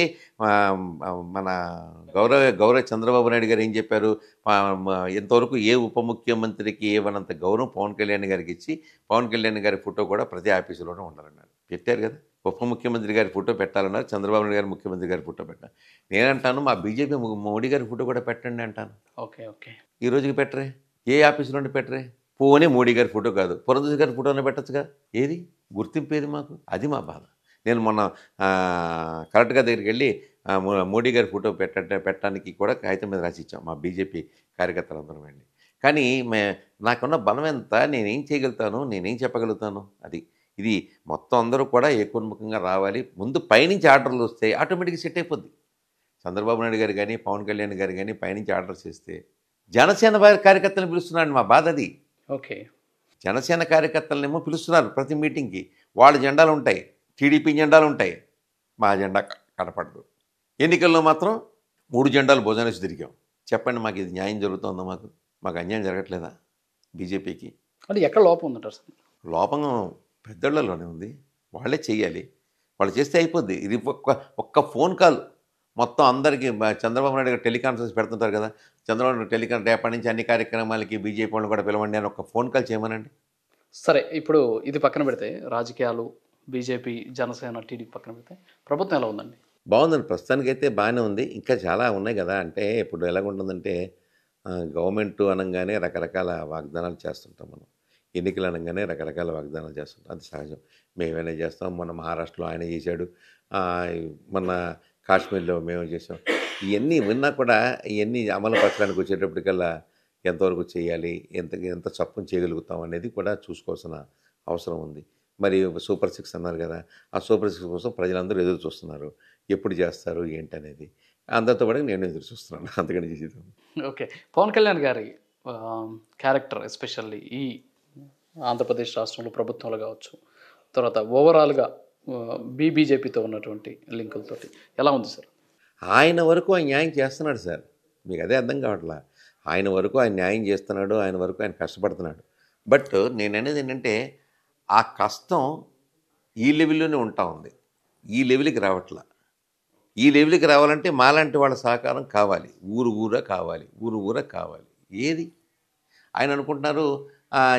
B: మన గౌరవ చంద్రబాబు నాయుడు గారు ఏం చెప్పారు? ఇంతవరకు ఏ ఉప ముఖ్యమంత్రికి ఏమన్నంత గౌరవం పవన్ కళ్యాణ్ గారికి ఇచ్చి పవన్ కళ్యాణ్ గారి ఫోటో కూడా ప్రతి ఆఫీసులోనే ఉండాలన్నారు. పెట్టారు కదా. ఉప ముఖ్యమంత్రి గారి ఫోటో పెట్టాలన్నారు, చంద్రబాబు నాయుడు గారు ముఖ్యమంత్రి గారి ఫోటో పెట్టాను. నేనంటాను మా బీజేపీ మోడీ గారి ఫోటో కూడా పెట్టండి అంటాను.
A: ఓకే
B: ఈ రోజుకి పెట్టరే, ఏ ఆఫీసులోనే పెట్టరే. పోనే మోడీ గారి ఫోటో కాదు, పురంధేశ్వరి గారి ఫోటోనే పెట్టచ్చుగా. ఏది గుర్తింపు ఏది మాకు? అది మా బాధ. నేను మొన్న కరెక్ట్గా దగ్గరికి వెళ్ళి మోడీ గారి ఫోటో పెట్టడానికి కూడా కాగితం మీద రాసి ఇచ్చాం మా బీజేపీ కార్యకర్తలందరం అండి. కానీ నాకున్న బలం ఎంత, నేనేం చేయగలుగుతాను, నేనేం చెప్పగలుగుతాను? ఇది మొత్తం అందరూ కూడా ఏకోన్ముఖంగా రావాలి. ముందు పైనుంచి ఆర్డర్లు వస్తే ఆటోమేటిక్గా సెట్ అయిపోద్ది. చంద్రబాబు నాయుడు గారు కానీ పవన్ కళ్యాణ్ గారు కానీ పైనుంచి ఆర్డర్స్ ఇస్తే జనసేన కార్యకర్తలను పిలుస్తున్నాడు. మా బాధ అది.
A: ఓకే,
B: జనసేన కార్యకర్తలనేమో పిలుస్తున్నారు ప్రతి మీటింగ్కి. వాళ్ళ జెండాలు ఉంటాయి, టీడీపీ జెండాలు ఉంటాయి, మా జెండా కనపడదు. ఎన్నికల్లో మాత్రం 3 జెండాలు భోజనేసి తిరిగాం. చెప్పండి, మాకు ఇది న్యాయం జరుగుతుందా? మాకు అన్యాయం జరగట్లేదా బీజేపీకి?
A: అంటే ఎక్కడ లోపం ఉందంటారు సార్?
B: లోపం పెద్దళ్లలోనే ఉంది, వాళ్ళే చెయ్యాలి. వాళ్ళు చేస్తే అయిపోద్ది. ఇది ఒక్క ఫోన్ కాల్ మొత్తం అందరికీ. చంద్రబాబు నాయుడు గారు టెలికాన్ఫరెన్స్ పెడుతుంటారు కదా, చంద్రబాబు నాయుడు రేపటి నుంచి అన్ని కార్యక్రమాలకి బీజేపీ వాళ్ళని కూడా పిలవండి అని ఒక ఫోన్ కాల్ చేయమనండి.
A: సరే, ఇప్పుడు ఇది పక్కన పెడితే రాజకీయాలు, బీజేపీ, జనసేన, టీడీపీ పక్కన పెడితే ప్రభుత్వం ఎలా ఉందండి?
B: బాగుందండి, ప్రస్తుతానికైతే బాగానే ఉంది. ఇంకా చాలా ఉన్నాయి కదా. అంటే ఇప్పుడు ఎలాగుంటుందంటే గవర్నమెంట్ అనగానే రకరకాల వాగ్దానాలు చేస్తుంటాం మనం. ఎన్నికలు అనగానే రకరకాల వాగ్దానాలు చేస్తుంటాం, అది సహజం. మేమైనా చేస్తాం, మొన్న మహారాష్ట్రలో ఆయన చేశాడు, మొన్న కాశ్మీర్లో మేము చేసాం. ఇవన్నీ విన్నా కూడా ఇవన్నీ అమలు పరచడానికి వచ్చేటప్పటికల్లా ఎంతవరకు చేయాలి, ఎంత చప్పున చేయగలుగుతాం అనేది కూడా చూసుకోవాల్సిన అవసరం ఉంది. మరి సూపర్ 6 అన్నారు కదా, ఆ సూపర్ 6 కోసం ప్రజలందరూ ఎదురు చూస్తున్నారు. ఎప్పుడు చేస్తారు ఏంటనేది అందరితో పాటు నేను ఎదురు చూస్తున్నాను. అంతకని చేసేది.
A: ఓకే, పవన్ కళ్యాణ్ గారి క్యారెక్టర్ ఎస్పెషల్లీ ఈ ఆంధ్రప్రదేశ్ రాష్ట్రంలో ప్రభుత్వంలో కావచ్చు, తర్వాత ఓవరాల్గా బీజేపీతో ఉన్నటువంటి లింకులతోటి ఎలా ఉంది సార్?
B: ఆయన వరకు ఆయన న్యాయం చేస్తున్నాడు సార్. మీకు అదే అర్థం కావట్లా. ఆయన వరకు ఆయన న్యాయం చేస్తున్నాడు, ఆయన వరకు ఆయన కష్టపడుతున్నాడు. బట్ నేను అనేది ఏంటంటే ఆ కష్టం ఈ లెవెల్లోనే ఉంటా ఉంది, ఈ లెవెల్కి రావట్లా. ఈ లెవెల్కి రావాలంటే మాలాంటి వాళ్ళ సహకారం కావాలి, ఊరా కావాలి, ఊరా కావాలి. ఏది ఆయన అనుకుంటున్నారు,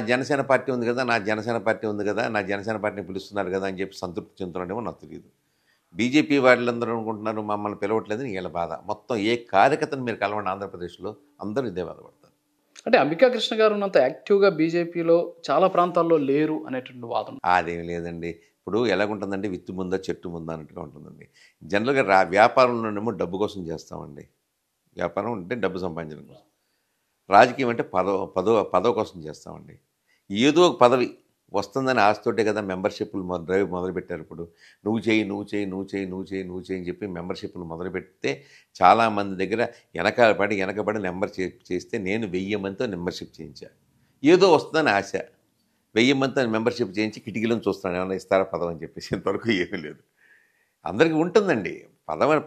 B: జనసేన పార్టీ ఉంది కదా, నా జనసేన పార్టీ ఉంది కదా, నా జనసేన పార్టీని పిలుస్తున్నారు కదా అని చెప్పి సంతృప్తి చెందుతున్నాడేమో నాకు తెలియదు. బీజేపీ వాళ్ళందరూ అనుకుంటున్నారు మమ్మల్ని పిలవట్లేదని వీళ్ళ బాధ. మొత్తం ఏ కార్యకర్తను మీరు కలవండి ఆంధ్రప్రదేశ్లో అందరూ ఇదే బాధపడతారు.
A: అంటే అంబికా కృష్ణ గారు ఉన్నంత యాక్టివ్గా బీజేపీలో చాలా ప్రాంతాల్లో లేరు అనేటువంటి వాదన.
B: అదేమి లేదండి. ఇప్పుడు ఎలాగుంటుందండి, విత్తు ముందా చెట్టు ముందా అన్నట్టుగా ఉంటుందండి. జనరల్గా వ్యాపారంలోనేమో డబ్బు కోసం చేస్తామండి. వ్యాపారం అంటే డబ్బు సంపాదించడం కోసం. రాజకీయం అంటే పదవి కోసం చేస్తామండి. ఏదో ఒక పదవి వస్తుందని ఆశతోటే కదా మెంబర్షిప్లు డ్రైవ్ మొదలుపెట్టారు. ఇప్పుడు నువ్వు చేయి అని చెప్పి మెంబర్షిప్లు మొదలుపెడితే చాలామంది దగ్గర వెనకబడి నెంబర్ చేస్తే నేను 1000 మందితో మెంబర్షిప్ చేయించాను. ఏదో వస్తుందని ఆశ, 1000 మందితో మెంబర్షిప్ చేయించి కిటికీలను చూస్తాను ఏమైనా ఇస్తారా పదవి అని చెప్పేసి. ఇంతవరకు ఏమీ లేదు. అందరికీ ఉంటుందండి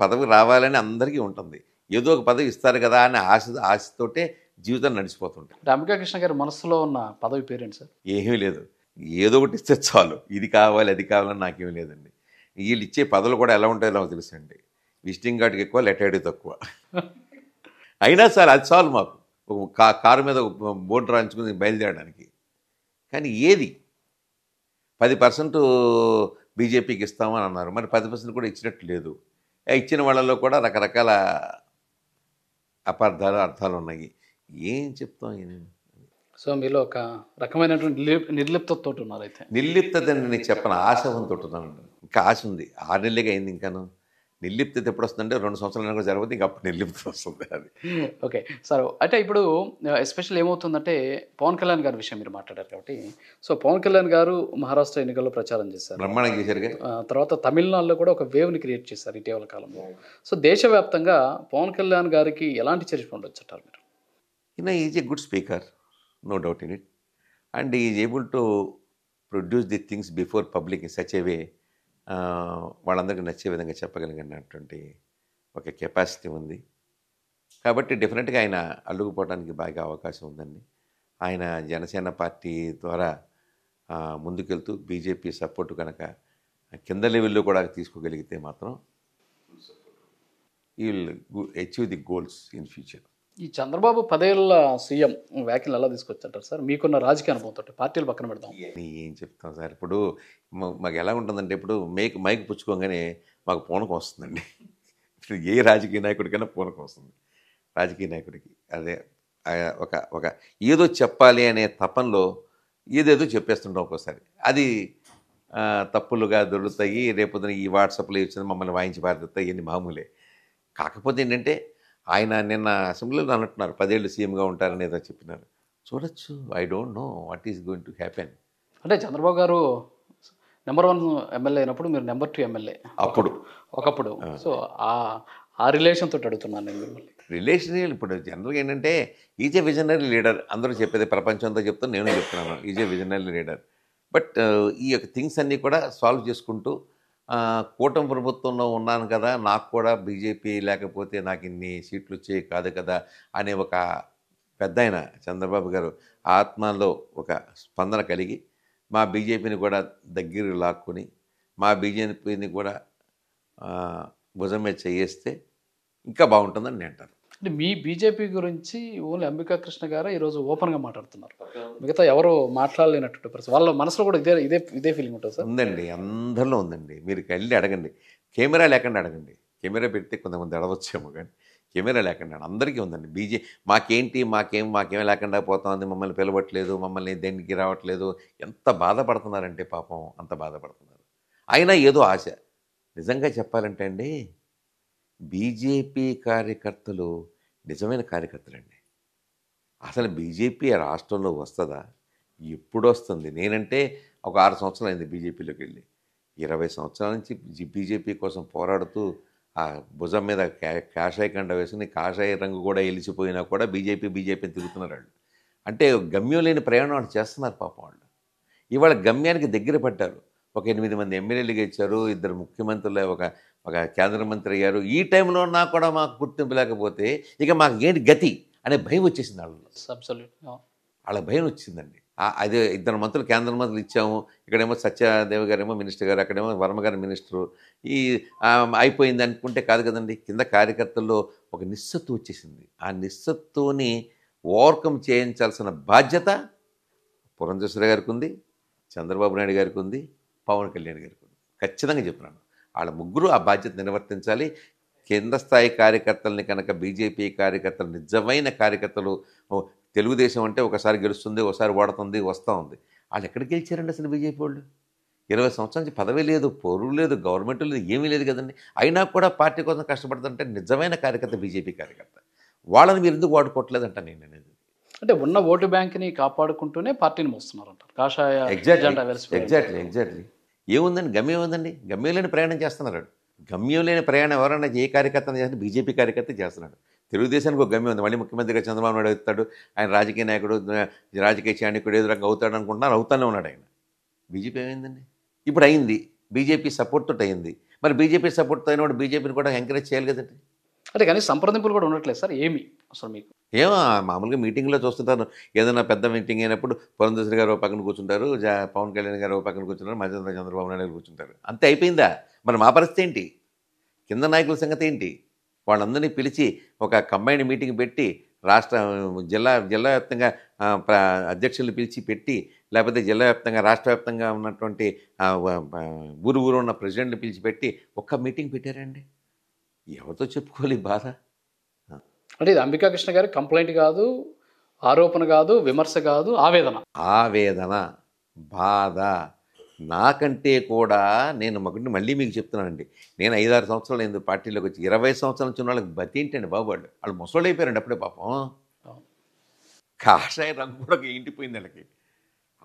B: పదవి రావాలని అందరికీ ఉంటుంది. ఏదో ఒక పదవి ఇస్తారు కదా అని ఆశతోటే జీవితం నడిచిపోతుంటాయి.
A: అంబికా కృష్ణ గారి మనసులో ఉన్న పదవి పేరేంటి సార్?
B: ఏమీ లేదు, ఏదో ఒకటి ఇస్తే చాలు, ఇది కావాలి అది కావాలని నాకేమీ లేదండి. వీళ్ళు ఇచ్చే పదవులు కూడా ఎలా ఉంటాయో నాకు తెలుసండి. విజిటింగ్ కార్డుకి ఎక్కువ, లెటర్ ఐడి తక్కువ. అయినా సార్ అది చాలు మాకు. ఒక కారు మీద బోర్డు రాయించుకుని బయలుదేరడానికి. కానీ ఏది 10% బీజేపీకి ఇస్తామని అన్నారు, మరి 10% కూడా ఇచ్చినట్టు లేదు. ఇచ్చిన వాళ్ళలో కూడా రకరకాల అర్థాలు ఉన్నాయి. ఏం చెప్తాం?
A: సో మీలో ఒక రకమైనటువంటి నిర్లిప్తతో ఉన్నారు. అయితే
B: నిర్లిప్తత నేను చెప్పను, ఆశవంతో ఉన్నాను. ఇంకా ఆశ ఉంది. 6 నెలలుగా అయింది. ఇంకాను నిర్లిప్తత ఎప్పుడు వస్తుందంటే 2 సంవత్సరాలు కూడా జరగదు, ఇంకా అప్పుడు నిర్లిప్త వస్తుంది. అది
A: ఓకే సార్. అంటే ఇప్పుడు ఎస్పెషల్ ఏమవుతుందంటే పవన్ కళ్యాణ్ గారి విషయం మీరు మాట్లాడారు కాబట్టి, సో పవన్ కళ్యాణ్ గారు మహారాష్ట్ర ఎన్నికల్లో ప్రచారం చేశారు,
B: బ్రహ్మాండంగా చేశారుగా.
A: తర్వాత తమిళనాడులో కూడా ఒక వేవ్ని క్రియేట్ చేశారు ఇటీవల కాలంలో. సో దేశవ్యాప్తంగా పవన్ కళ్యాణ్ గారికి ఎలాంటి చర్చ ఉండొచ్చు అంటారు మీరు?
B: Is a good speaker, no doubt in it, and he is able to produce the things before public in such a way, వాళ్ళందరికీ నచ్చే విధంగా చెప్పగలిగినటువంటి ఒక కెపాసిటీ ఉంది. కాబట్టి డెఫినెట్గా ఆయన అల్లుకుపోవడానికి బాగా అవకాశం ఉందండి. ఆయన జనసేన పార్టీ ద్వారా ముందుకెళ్తూ బీజేపీ సపోర్టు కనుక కింద లెవెల్లో కూడా తీసుకోగలిగితే మాత్రం ఈ will achieve the goals in future.
A: ఈ చంద్రబాబు 10 ఏళ్ళ సీఎం వ్యాఖ్యలు ఎలా తీసుకొచ్చారు సార్? మీకున్న రాజకీయ అనుభవంతో పార్టీలు పక్కన పెడదాం.
B: ఏం చెప్తాం సార్, ఇప్పుడు మాకు ఎలా ఉంటుందంటే, ఇప్పుడు మైక్ పుచ్చుకోగానే మాకు పూనకం వస్తుందండి. ఇప్పుడు ఏ రాజకీయ నాయకుడికైనా పూనకం వస్తుంది. రాజకీయ నాయకుడికి అదే ఒక ఏదో చెప్పాలి అనే తపంలో ఏదేదో చెప్పేస్తుంటాం ఒక్కోసారి. అది తప్పులుగా దొరుకుతాయి. రేపొద్దున ఈ వాట్సాప్లో వచ్చింది మమ్మల్ని వాయించి పారుతాయి, ఇవన్నీ మామూలే. కాకపోతే ఏంటంటే ఆయన నిన్న అసెంబ్లీలో అంటున్నారు 10 ఏళ్ళు సీఎంగా ఉంటారని ఏదో చెప్పినారు. చూడొచ్చు. I don't know what is going to happen.
A: అంటే చంద్రబాబు గారు నెంబర్ 1 ఎమ్మెల్యే అయినప్పుడు మీరు నెంబర్ 2 ఎమ్మెల్యే ఒకప్పుడు. సో ఆ రిలేషన్ తోటి అడుగుతున్నాను నేను మిమ్మల్ని.
B: రిలేషన్ ఇప్పుడు జనరల్గా ఏంటంటే ఈజ్ ఏ విజనరీ లీడర్. అందరూ చెప్పేది ప్రపంచంతో చెప్తాను, నేను చెప్తున్నాను is a visionary leader. But ఈ యొక్క థింగ్స్ అన్నీ కూడా సాల్వ్ చేసుకుంటూ కూటమి ప్రభుత్వంలో ఉన్నాను కదా, నాకు కూడా బీజేపీ లేకపోతే నాకు ఇన్ని సీట్లు వచ్చేవి కాదు కదా అనే ఒక పెద్ద ఆయన చంద్రబాబు గారు ఆత్మలో ఒక స్పందన కలిగి మా బీజేపీని కూడా దగ్గర లాక్కుని మా బీజేపీని కూడా భుజం మీద చేయేస్తే ఇంకా బాగుంటుందని నేను అంటాను.
A: అంటే మీ బీజేపీ గురించి ఓన్లీ అంబికా కృష్ణ గారు ఈరోజు ఓపెన్గా మాట్లాడుతున్నారు, మిగతా ఎవరు మాట్లాడలేనటువంటి పరిస్థితి. వాళ్ళ మనసులో కూడా ఇదే ఫీలింగ్ ఉంటుంది సార్?
B: ఉందండి, అందరిలో ఉందండి. మీరు వెళ్ళి అడగండి, కెమెరా లేకుండా అడగండి. కెమెరా పెడితే కొంతమంది అడగచ్చేమో, కానీ కెమెరా లేకుండా అందరికీ ఉందండి. మాకేం లేకుండా పోతుంది, మమ్మల్ని పిలవట్లేదు, మమ్మల్ని దేనికి రావట్లేదు. ఎంత బాధపడుతున్నారంటే పాపం, అంత బాధపడుతున్నారు. అయినా ఏదో ఆశ. నిజంగా చెప్పాలంటే అండి, బీజేపీ కార్యకర్తలు నిజమైన కార్యకర్తలండి. అసలు బీజేపీ రాష్ట్రంలో వస్తుందా? ఎప్పుడు వస్తుంది? నేనంటే ఒక 6 సంవత్సరాలు అయింది బీజేపీలోకి వెళ్ళి. 20 సంవత్సరాల నుంచి బీజేపీ కోసం పోరాడుతూ ఆ భుజం మీద కాషాయ కండ వేసుకుని కాషాయ రంగు కూడా వెలిసిపోయినా కూడా బీజేపీని తిరుగుతున్నారు వాళ్ళు. అంటే గమ్యం లేని ప్రయాణం వాళ్ళు చేస్తున్నారు పాపం వాళ్ళు. ఇవాళ గమ్యానికి దగ్గర పడ్డారు. ఒక 8 మంది ఎమ్మెల్యేలుగా ఇచ్చారు, 2 ముఖ్యమంత్రులు, ఒక ఒక కేంద్ర మంత్రి అయ్యారు. ఈ టైంలో నాకు కూడా మాకు గుర్తింపు లేకపోతే ఇక మాకు ఏంటి గతి అనే భయం వచ్చేసింది వాళ్ళలో.
A: అబ్సల్యూట్.
B: వాళ్ళ భయం వచ్చిందండి. అదే 2 మంత్రులు కేంద్ర మంత్రులు ఇచ్చాము, ఇక్కడేమో సత్యదేవ్ గారేమో మినిస్టర్ గారు, అక్కడేమో వర్మ గారు మినిస్టరు. ఈ అయిపోయింది అనుకుంటే కాదు కదండి. కింద కార్యకర్తల్లో ఒక నిస్సత్తు వచ్చేసింది. ఆ నిస్సత్తుని ఓవర్కమ్ చేయించాల్సిన బాధ్యత పురంధేశ్వరి గారికి ఉంది, చంద్రబాబు నాయుడు గారికి ఉంది, పవన్ కళ్యాణ్ గారికి ఉంది. ఖచ్చితంగా చెప్తున్నాను, వాళ్ళ ముగ్గురు ఆ బాధ్యత నిర్వర్తించాలి. కింద స్థాయి కార్యకర్తల్ని కనుక బీజేపీ కార్యకర్తలు, నిజమైన కార్యకర్తలు, తెలుగుదేశం అంటే ఒకసారి గెలుస్తుంది, ఒకసారి ఓడుతుంది, వస్తూ ఉంది. వాళ్ళు ఎక్కడికి గెలిచారండి అసలు బీజేపీ వాళ్ళు? 20 సంవత్సరాల నుంచి పదవి లేదు, పొరుగు లేదు, గవర్నమెంట్ లేదు, ఏమీ లేదు కదండి. అయినా కూడా పార్టీ కోసం కష్టపడుతుంటే నిజమైన కార్యకర్త బీజేపీ కార్యకర్త. వాళ్ళని మీరు ఎందుకు వాడుకోవట్లేదంట నేను అనేది.
A: అంటే ఉన్న ఓటు బ్యాంక్ని కాపాడుకుంటూనే పార్టీని మోస్తున్నారంటారు. కాషాయ జెండా వేసుకుని.
B: ఎగ్జాక్ట్లీ. ఏముందండి, గమ్యం ఉందండి. గమ్యం లేని ప్రయాణం చేస్తున్నాడు. గమ్యం లేని ప్రయాణం ఎవరన్నా ఏ కార్యకర్తను చేస్తే బీజేపీ కార్యకర్త చేస్తున్నాడు. తెలుగుదేశానికి ఒక గమ్యం ఉంది. మళ్ళీ ముఖ్యమంత్రిగా చంద్రబాబు నాయుడు అవుతాడు, ఆయన రాజకీయ నాయకుడు, రాజకీయ చాణికుడు, ఏదో రకంగా అవుతాడు అనుకుంటున్నారు, అవుతానే ఉన్నాడు ఆయన. బీజేపీ ఏమైందండి? ఇప్పుడు అయింది, బీజేపీ సపోర్ట్ తోటి అయింది. మరి బీజేపీ సపోర్ట్తో అయినప్పుడు బీజేపీని కూడా ఎంకరేజ్ చేయాలి కదండి.
A: అంటే కానీ సంప్రదింపులు కూడా ఉండట్లేదు సార్. ఏమి అసలు మీకు?
B: ఏమో మామూలుగా మీటింగ్లో చూస్తుంటాను, ఏదైనా పెద్ద మీటింగ్ అయినప్పుడు పురంధేశ్వరి గారు పక్కన కూర్చుంటారు, పవన్ కళ్యాణ్ గారు పక్కన కూర్చుంటారు, మధ్య చంద్రబాబు నాయుడు గారు కూర్చుంటారు. అంతే, అయిపోయిందా? మరి మా పరిస్థితి ఏంటి? కింద నాయకుల సంగతి ఏంటి? వాళ్ళందరినీ పిలిచి ఒక కంబైన్డ్ మీటింగ్ పెట్టి, జిల్లా వ్యాప్తంగా అధ్యక్షులను పిలిచి పెట్టి, లేకపోతే జిల్లా వ్యాప్తంగా రాష్ట్ర వ్యాప్తంగా ఉన్నటువంటి ఊరు ఉన్న ప్రెసిడెంట్ని పిలిచి పెట్టి ఒక్క మీటింగ్ పెట్టారండి. ఎవరితో చెప్పుకోవాలి బాధ?
A: అంటే ఇది అంబికా కృష్ణ గారి కంప్లైంట్ కాదు, ఆరోపణ కాదు, విమర్శ కాదు, ఆవేదన,
B: బాధ. నాకంటే కూడా నేను మళ్ళీ మీకు చెప్తున్నానండి, నేను 5-6 సంవత్సరాలు ఎందుకు పార్టీలోకి వచ్చి 20 సంవత్సరాల నుంచి ఉన్న వాళ్ళకి బతి ఏంటండి బాబు? వాళ్ళు ముసళ్ళు అయిపోయారండి అప్పుడే పాపం. కాషాయ రంగు కూడా ఇంటిపోయింది వాళ్ళకి.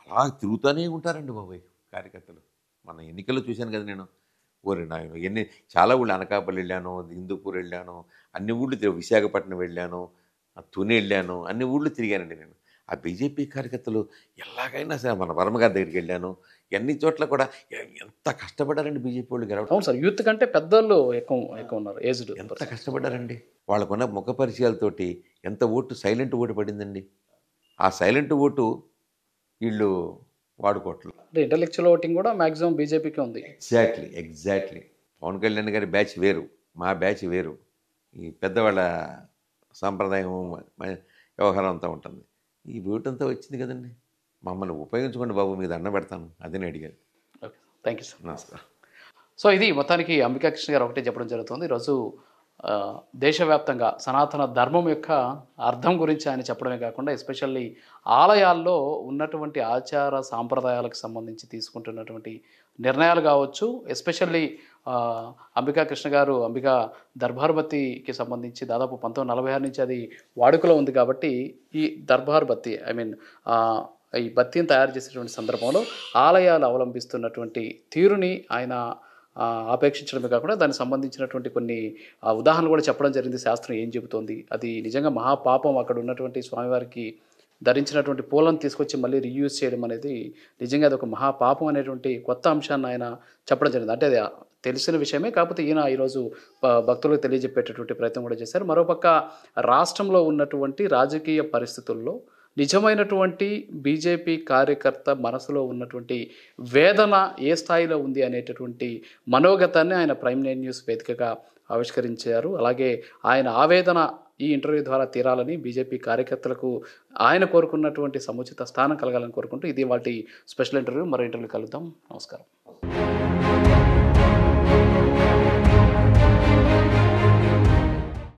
B: అలా తిరుగుతూనే ఉంటారండి బాబోయ్ కార్యకర్తలు. మన ఎన్నికల్లో చూశాను కదా నేను. ఊరి నాయన చాలా ఊళ్ళు, అనకాపల్లి వెళ్ళాను, హిందూపూర్ వెళ్ళాను, అన్ని ఊళ్ళు విశాఖపట్నం వెళ్ళాను, తుని వెళ్ళాను, అన్ని ఊళ్ళు తిరిగానండి నేను. ఆ బీజేపీ కార్యకర్తలు ఎలాగైనా సరే, మన వర్మ గారి దగ్గరికి వెళ్ళాను, అన్ని చోట్ల కూడా ఎంత కష్టపడ్డారండి బీజేపీ వాళ్ళు గెలవడం.
A: అవును సార్, యూత్ కంటే పెద్దోళ్ళు ఎక్కువ ఉన్నారు, ఏజ్డ్.
B: ఎంత కష్టపడ్డారండి. వాళ్ళకున్న ముఖ పరిచయాలతోటి ఎంత సైలెంట్ ఓటు పడిందండి. ఆ సైలెంట్ ఓటు వీళ్ళు వాడుకోవట్లేదు.
A: అంటే ఇంటలెక్చువల్ ఓటింగ్ కూడా మ్యాక్సిమం బీజేపీకి ఉంది.
B: ఎగ్జాక్ట్లీ. పవన్ కళ్యాణ్ గారి బ్యాచ్ వేరు, మా బ్యాచ్ వేరు. ఈ పెద్దవాళ్ళ సాంప్రదాయం వ్యవహారం అంతా ఉంటుంది. ఈ ఓటంతా వచ్చింది కదండి. మమ్మల్ని ఉపయోగించుకోండి బాబు, మీద దండం పెడతాను, అదే అడిగాను.
A: Okay, thank you sir.
B: నమస్కారం.
A: సో ఇది మొత్తానికి అంబికా కృష్ణ గారు ఒకటే చెప్పడం జరుగుతుంది. ఈరోజు దేశవ్యాప్తంగా సనాతన ధర్మం యొక్క అర్థం గురించి ఆయన చెప్పడమే కాకుండా, ఎస్పెషల్లీ ఆలయాల్లో ఉన్నటువంటి ఆచార సాంప్రదాయాలకు సంబంధించి తీసుకుంటున్నటువంటి నిర్ణయాలు కావచ్చు, ఎస్పెషల్లీ అంబికా కృష్ణ గారు అంబికా దర్బార్ బత్తికి సంబంధించి దాదాపు 1946 నుంచి అది వాడుకలో ఉంది. కాబట్టి ఈ దర్బార్ బత్తి ఈ బత్తిని తయారు చేసేటువంటి సందర్భంలో ఆలయాలు అవలంబిస్తున్నటువంటి తీరుని ఆయన ఆపేక్షించడమే కాకుండా దానికి సంబంధించినటువంటి కొన్ని ఉదాహరణలు కూడా చెప్పడం జరిగింది. శాస్త్రం ఏం చెబుతోంది, అది నిజంగా మహాపాపం. అక్కడ ఉన్నటువంటి స్వామివారికి ధరించినటువంటి పూలను తీసుకొచ్చి మళ్ళీ రీయూజ్ చేయడం అనేది నిజంగా అది ఒక మహాపాపం అనేటువంటి కొత్త అంశాన్ని ఆయన చెప్పడం జరిగింది. అంటే అది తెలిసిన విషయమే, కాకపోతే ఈయన ఈరోజు భక్తులకు తెలియజెప్పేటటువంటి ప్రయత్నం కూడా చేశారు. మరోపక్క రాష్ట్రంలో ఉన్నటువంటి రాజకీయ పరిస్థితుల్లో నిజమైనటువంటి బీజేపీ కార్యకర్త మనసులో ఉన్నటువంటి వేదన ఏ స్థాయిలో ఉంది అనేటటువంటి మనోగతాన్ని ఆయన ప్రైమ్ 9 న్యూస్ వేదికగా ఆవిష్కరించారు. అలాగే ఆయన ఆవేదన ఈ ఇంటర్వ్యూ ద్వారా తీరాలని, బీజేపీ కార్యకర్తలకు ఆయన కోరుకున్నటువంటి సముచిత స్థానం కలగాలని కోరుకుంటూ ఇది వాటి స్పెషల్ ఇంటర్వ్యూ. మరో ఇంటర్వ్యూ కలుద్దాం. నమస్కారం.